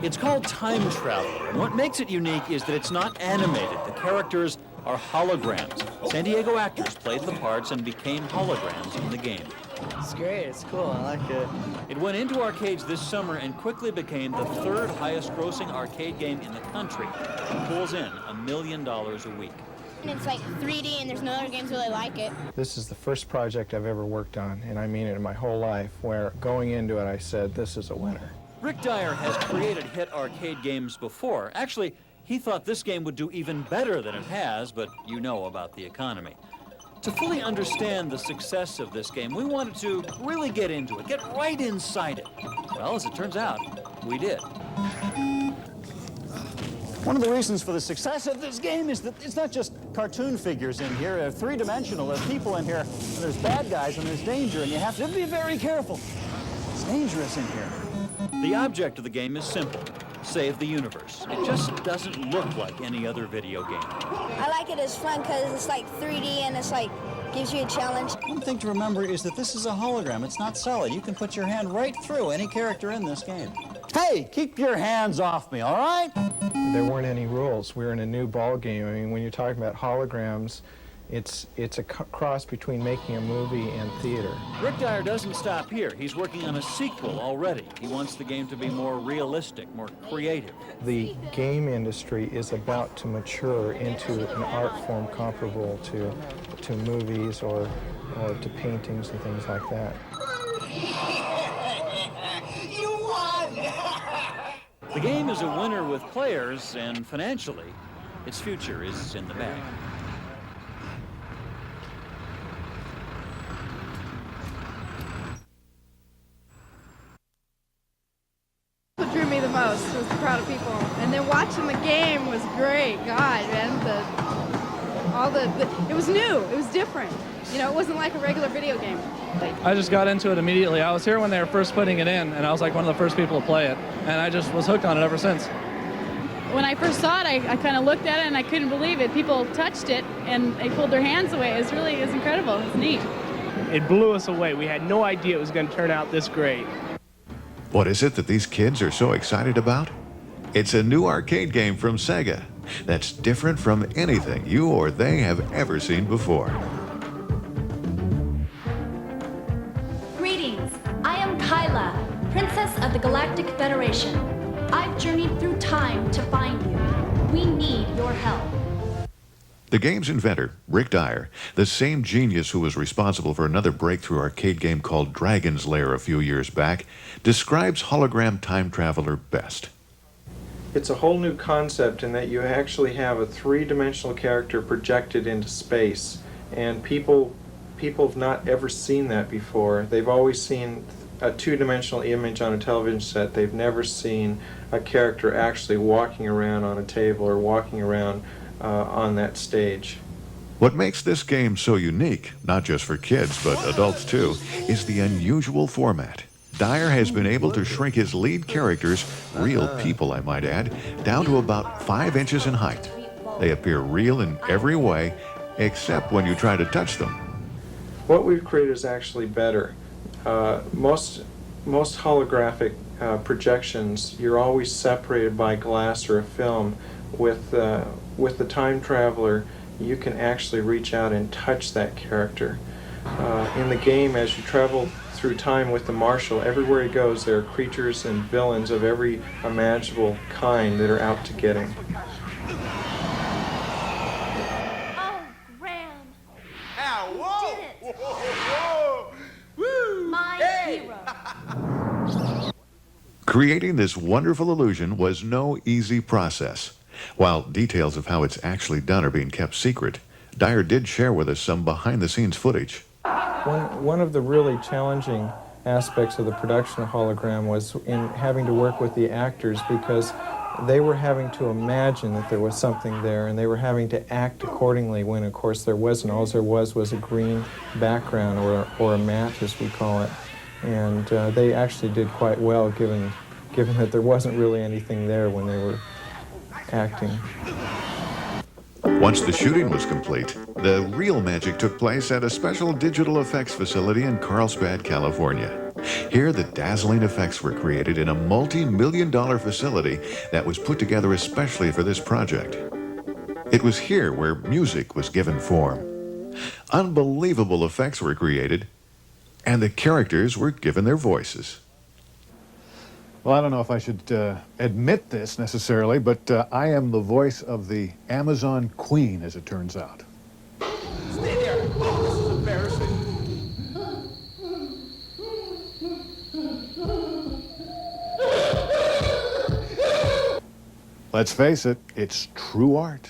It's called Time Traveler, and what makes it unique is that it's not animated. The characters are holograms. San Diego actors played the parts and became holograms in the game. It's great, it's cool, I like it. It went into arcades this summer and quickly became the third highest grossing arcade game in the country. It pulls in $1 million a week. It's like 3D and there's no other games really like it. This is the first project I've ever worked on, and I mean it in my whole life, where going into it I said, this is a winner. Rick Dyer has created hit arcade games before. Actually, he thought this game would do even better than it has, but you know about the economy. To fully understand the success of this game, we wanted to really get into it, get right inside it. Well, as it turns out, we did. One of the reasons for the success of this game is that it's not just cartoon figures in here. They're three-dimensional. There's people in here, and there's bad guys, and there's danger, and you have to be very careful. It's dangerous in here. The object of the game is simple: save the universe. It just doesn't look like any other video game. I like it as fun because it's like 3D and it's like gives you a challenge. One thing to remember is that this is a hologram. It's not solid. You can put your hand right through any character in this game. Hey, keep your hands off me, all right? There weren't any rules. We were in a new ball game. I mean, when you're talking about holograms, it's a cross between making a movie and theater. Rick Dyer doesn't stop here. He's working on a sequel already. He wants the game to be more realistic, more creative. The game industry is about to mature into an art form comparable to movies or to paintings and things like that. You won! The game is a winner with players, and financially, its future is in the bag. What drew me the most was the crowd of people, and then watching the game was great. God, man, it was new, it was different. You know, it wasn't like a regular video game. I just got into it immediately. I was here when they were first putting it in, and I was like one of the first people to play it, and I just was hooked on it ever since. When I first saw it, I kind of looked at it and I couldn't believe it. People touched it and they pulled their hands away. It was incredible. It was neat. It blew us away. We had no idea it was going to turn out this great. What is it that these kids are so excited about? It's a new arcade game from Sega that's different from anything you or they have ever seen before. Greetings, I am Kyla, Princess of the Galactic Federation. I've journeyed through time to find you. We need your help. The game's inventor, Rick Dyer, the same genius who was responsible for another breakthrough arcade game called Dragon's Lair a few years back, describes Hologram Time Traveler best. It's a whole new concept in that you actually have a three-dimensional character projected into space, and people have not ever seen that before. They've always seen a two-dimensional image on a television set. They've never seen a character actually walking around on a table or walking around on that stage. What makes this game so unique, not just for kids but adults too, is the unusual format. Dyer has been able to shrink his lead characters, real people I might add, down to about 5 inches in height. They appear real in every way, except when you try to touch them. What we've created is actually better. Most holographic projections, you're always separated by glass or a film. With the Time Traveler, you can actually reach out and touch that character. In the game, as you travel through time with the Marshal, everywhere he goes, there are creatures and villains of every imaginable kind that are out to get him. Oh, Graham. Ow, whoa! Did it. Whoa! Woo! My hero. Creating this wonderful illusion was no easy process. While details of how it's actually done are being kept secret, Dyer did share with us some behind-the-scenes footage. One of the really challenging aspects of the production of Hologram was in having to work with the actors, because they were having to imagine that there was something there, and they were having to act accordingly when, of course, there wasn't. All there was a green background, or a mat, as we call it. And they actually did quite well, given that there wasn't really anything there when they were acting. Once the shooting was complete, the real magic took place at a special digital effects facility in Carlsbad, California. Here, the dazzling effects were created in a multi-million-dollar facility that was put together especially for this project. It was here where music was given form. Unbelievable effects were created, and the characters were given their voices. Well, I don't know if I should admit this necessarily, but I am the voice of the Amazon Queen, as it turns out. Stay there. Oh, this is embarrassing. Let's face it, it's true art.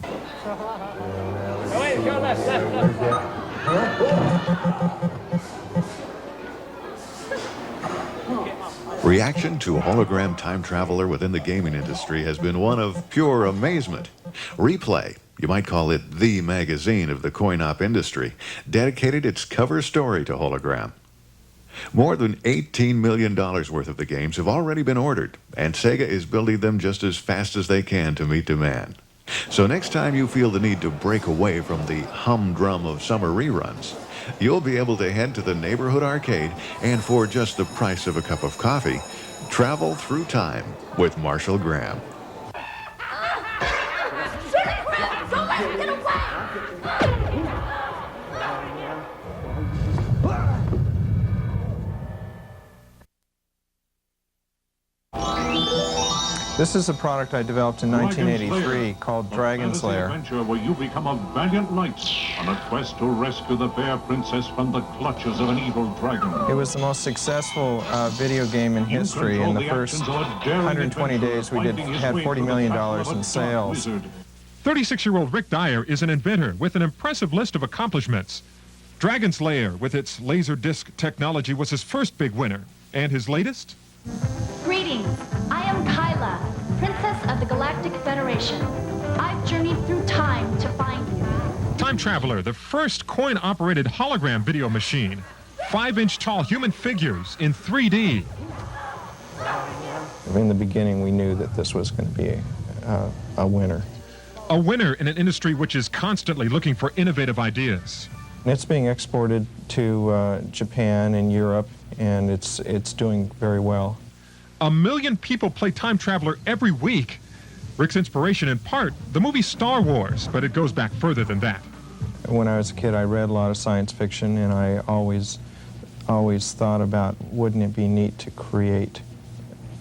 Oh, wait, go left. Reaction to Hologram Time Traveler within the gaming industry has been one of pure amazement. Replay, you might call it the magazine of the coin-op industry, dedicated its cover story to Hologram. More than $18 million worth of the games have already been ordered, and Sega is building them just as fast as they can to meet demand. So next time you feel the need to break away from the humdrum of summer reruns, you'll be able to head to the neighborhood arcade and for just the price of a cup of coffee, travel through time with Marshall Graham. This is a product I developed in 1983 called Dragon's Lair. Adventure where you become a valiant knight on a quest to rescue the fair princess from the clutches of an evil dragon. It was the most successful video game in history. In the first 120 days, we had $40 million in sales. 36-year-old Rick Dyer is an inventor with an impressive list of accomplishments. Dragon's Lair, with its laser disc technology, was his first big winner. And his latest? Greetings. I am Kyla, Princess of the Galactic Federation. I've journeyed through time to find you. Time Traveler, the first coin-operated hologram video machine. 5-inch tall human figures in 3D. In the beginning, we knew that this was going to be a winner. A winner in an industry which is constantly looking for innovative ideas. It's being exported to Japan and Europe, and it's doing very well. 1 million people play Time Traveler every week. Rick's inspiration, in part, the movie Star Wars, but it goes back further than that. When I was a kid, I read a lot of science fiction, and I always thought about, wouldn't it be neat to create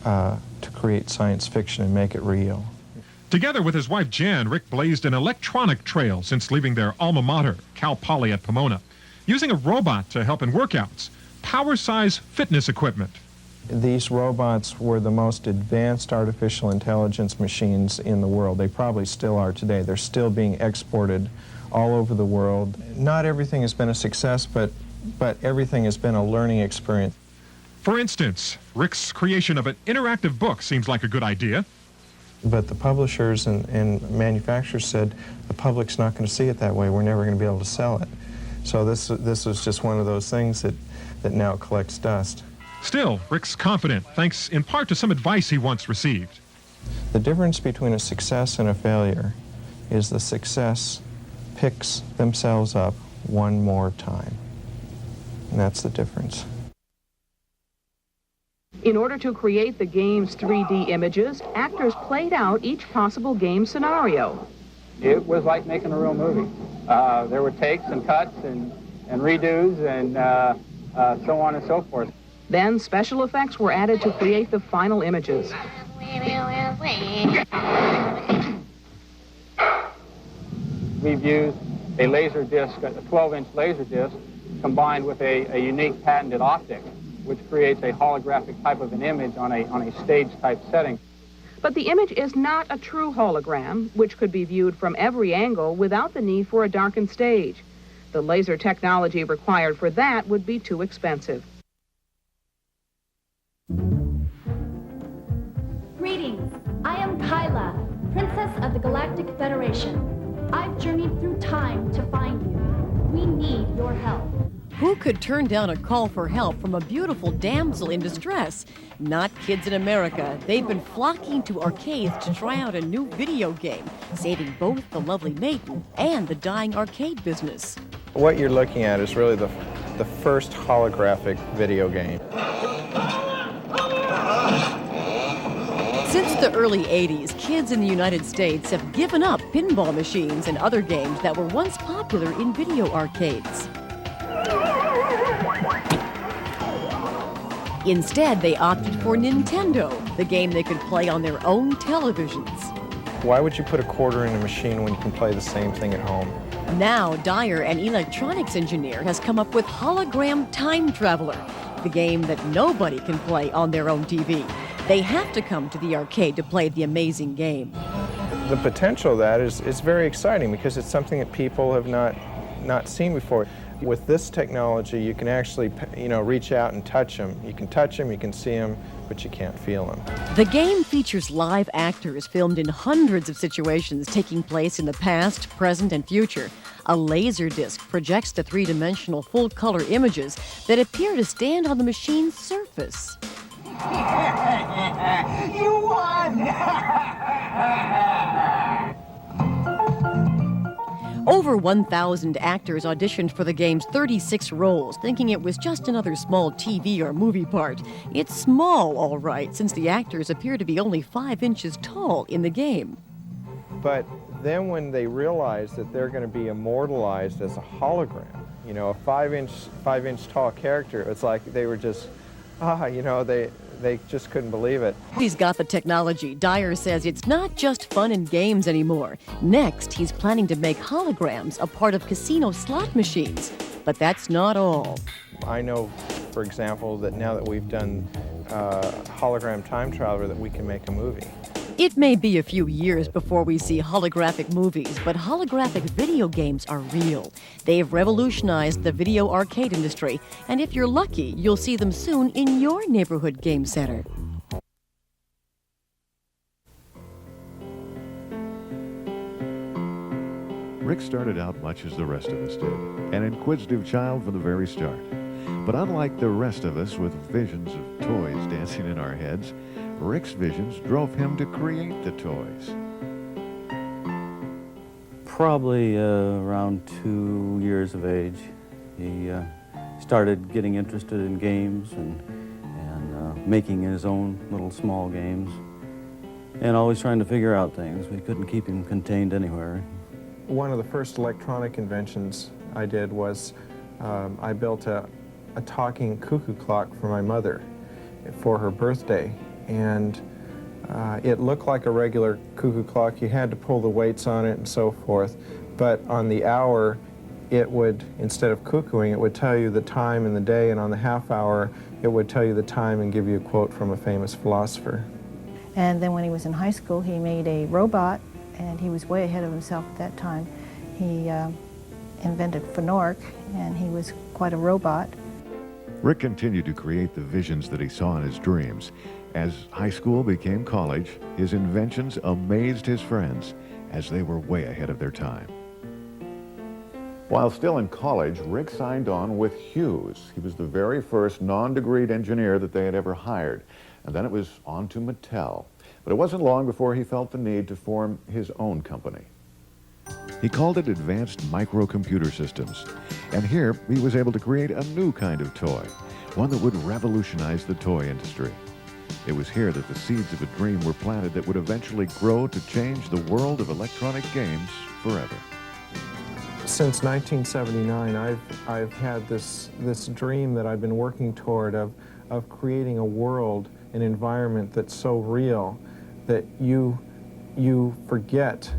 science fiction and make it real? Together with his wife Jan, Rick blazed an electronic trail since leaving their alma mater, Cal Poly at Pomona, using a robot to help in workouts, power-size fitness equipment. These robots were the most advanced artificial intelligence machines in the world. They probably still are today. They're still being exported all over the world. Not everything has been a success, but everything has been a learning experience. For instance, Rick's creation of an interactive book seems like a good idea. But the publishers and manufacturers said, the public's not going to see it that way. We're never going to be able to sell it. So this was just one of those things that now collects dust. Still, Rick's confident, thanks in part to some advice he once received. The difference between a success and a failure is the success picks themselves up one more time. And that's the difference. In order to create the game's 3D images, actors played out each possible game scenario. It was like making a real movie. There were takes and cuts and redos and so on and so forth. Then special effects were added to create the final images. We've used a laser disc, a 12-inch laser disc, combined with a unique patented optic, which creates a holographic type of an image on a stage-type setting. But the image is not a true hologram, which could be viewed from every angle without the need for a darkened stage. The laser technology required for that would be too expensive. Greetings. I am Kyla, Princess of the Galactic Federation. I've journeyed through time to find you. We need your help. Who could turn down a call for help from a beautiful damsel in distress? Not kids in America. They've been flocking to arcades to try out a new video game, saving both the lovely maiden and the dying arcade business. What you're looking at is really the the first holographic video game. Since the early 80s, kids in the United States have given up pinball machines and other games that were once popular in video arcades. Instead, they opted for Nintendo, the game they could play on their own televisions. Why would you put a quarter in a machine when you can play the same thing at home? Now, Dyer, an electronics engineer, has come up with Hologram Time Traveler, the game that nobody can play on their own TV. They have to come to the arcade to play the amazing game. The potential of that is very exciting because it's something that people have not seen before. With this technology, you can actually, reach out and touch them. You can touch them, you can see them, but you can't feel them. The game features live actors filmed in hundreds of situations taking place in the past, present, and future. A laser disc projects the three-dimensional full-color images that appear to stand on the machine's surface. You won! Over 1,000 actors auditioned for the game's 36 roles, thinking it was just another small TV or movie part. It's small, all right, since the actors appear to be only 5 inches tall in the game. But then when they realize that they're going to be immortalized as a hologram, a 5-inch tall character, it's like they were just, they just couldn't believe it. He's got the technology. Dyer says it's not just fun and games anymore. Next, he's planning to make holograms a part of casino slot machines. But that's not all. I know, for example, that now that we've done Hologram Time Traveler, that we can make a movie. It may be a few years before we see holographic movies, but holographic video games are real. They've revolutionized the video arcade industry, and if you're lucky, you'll see them soon in your neighborhood game center. Rick started out much as the rest of us did, an inquisitive child from the very start. But unlike the rest of us with visions of toys dancing in our heads, Rick's visions drove him to create the toys. Probably around 2 years of age, he started getting interested in games and making his own little small games and always trying to figure out things. We couldn't keep him contained anywhere. One of the first electronic inventions I did was I built a talking cuckoo clock for my mother for her birthday. And it looked like a regular cuckoo clock. You had to pull the weights on it and so forth. But on the hour, it would, instead of cuckooing, it would tell you the time and the day, and on the half hour, it would tell you the time and give you a quote from a famous philosopher. And then when he was in high school, he made a robot, and he was way ahead of himself at that time. He invented Fenork, and he was quite a robot. Rick continued to create the visions that he saw in his dreams. As high school became college, his inventions amazed his friends as they were way ahead of their time. While still in college, Rick signed on with Hughes. He was the very first non-degreed engineer that they had ever hired. And then it was on to Mattel. But it wasn't long before he felt the need to form his own company. He called it Advanced Microcomputer Systems. And here, he was able to create a new kind of toy, one that would revolutionize the toy industry. It was here that the seeds of a dream were planted that would eventually grow to change the world of electronic games forever. Since 1979, I've had this dream that I've been working toward of creating a world, an environment that's so real that you forget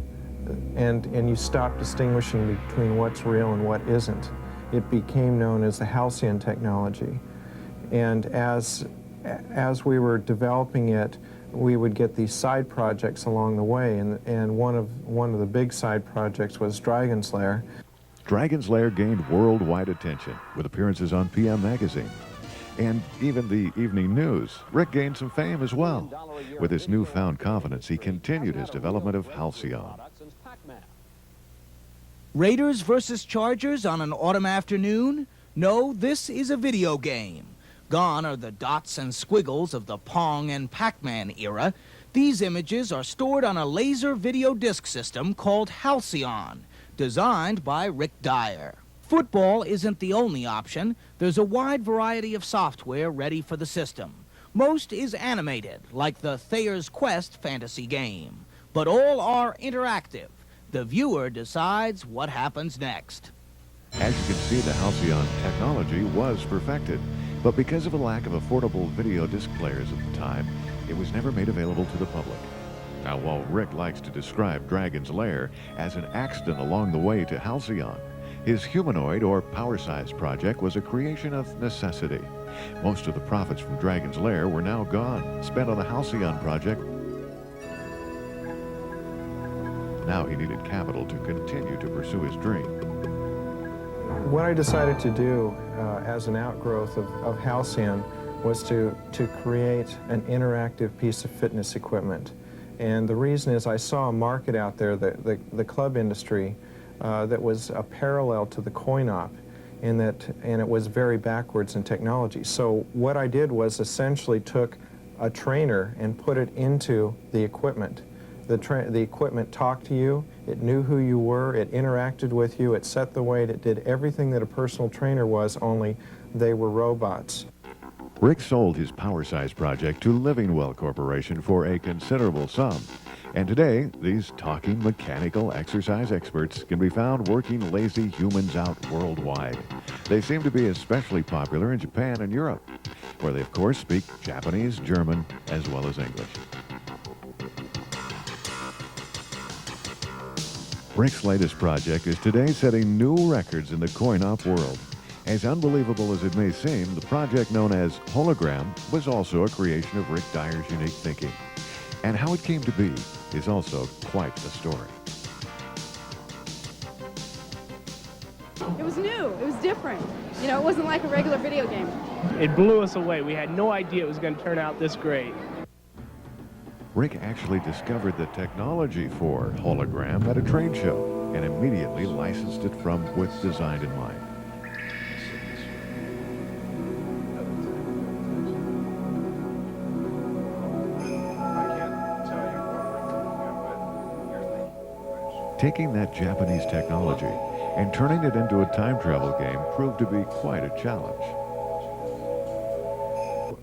and you stop distinguishing between what's real and what isn't. It became known as the Housian technology. And as we were developing it, we would get these side projects along the way, and one of the big side projects was Dragon's Lair. Dragon's Lair gained worldwide attention with appearances on PM Magazine and even the evening news. Rick gained some fame as well. With his newfound confidence, he continued his development of Housian. Raiders versus Chargers on an autumn afternoon? No, this is a video game. Gone are the dots and squiggles of the Pong and Pac-Man era. These images are stored on a laser video disc system called Housian, designed by Rick Dyer. Football isn't the only option. There's a wide variety of software ready for the system. Most is animated, like the Thayer's Quest fantasy game. But all are interactive. The viewer decides what happens next. As you can see, the Housian technology was perfected, but because of a lack of affordable video disc players at the time, it was never made available to the public. Now, while Rick likes to describe Dragon's Lair as an accident along the way to Housian, his humanoid or power size project was a creation of necessity. Most of the profits from Dragon's Lair were now gone, spent on the Housian project. Now he needed capital to continue to pursue his dream. What I decided to do as an outgrowth of Housian was to create an interactive piece of fitness equipment. And the reason is I saw a market out there, the club industry, that was a parallel to the coin-op, and it was very backwards in technology. So what I did was essentially took a trainer and put it into the equipment. The equipment talked to you, it knew who you were, it interacted with you, it set the weight, it did everything that a personal trainer was, only they were robots. Rick sold his power size project to Livingwell Corporation for a considerable sum. And today, these talking mechanical exercise experts can be found working lazy humans out worldwide. They seem to be especially popular in Japan and Europe, where they of course speak Japanese, German, as well as English. Rick's latest project is today setting new records in the coin-op world. As unbelievable as it may seem, the project known as Hologram was also a creation of Rick Dyer's unique thinking. And how it came to be is also quite the story. It was new. It was different. You know, it wasn't like a regular video game. It blew us away. We had no idea it was going to turn out this great. Rick actually discovered the technology for Hologram at a trade show and immediately licensed it from with design in mind. Taking that Japanese technology and turning it into a time travel game proved to be quite a challenge.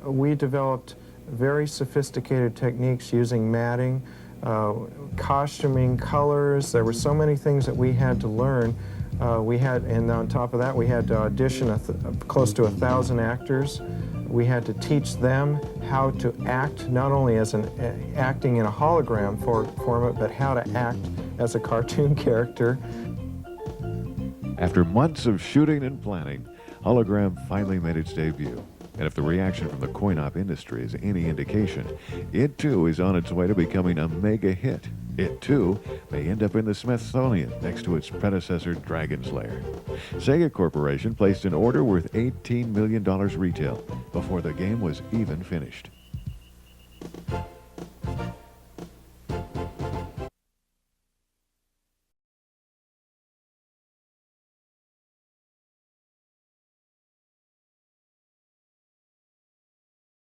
We developed very sophisticated techniques using matting, costuming, colors. There were so many things that we had to learn. And on top of that, we had to audition close to 1,000 actors. We had to teach them how to act, not only as acting in a hologram format, but how to act as a cartoon character. After months of shooting and planning, Hologram finally made its debut. And if the reaction from the coin-op industry is any indication, it too is on its way to becoming a mega hit. It too may end up in the Smithsonian next to its predecessor, Dragon's Lair. Sega Corporation placed an order worth $18 million retail before the game was even finished.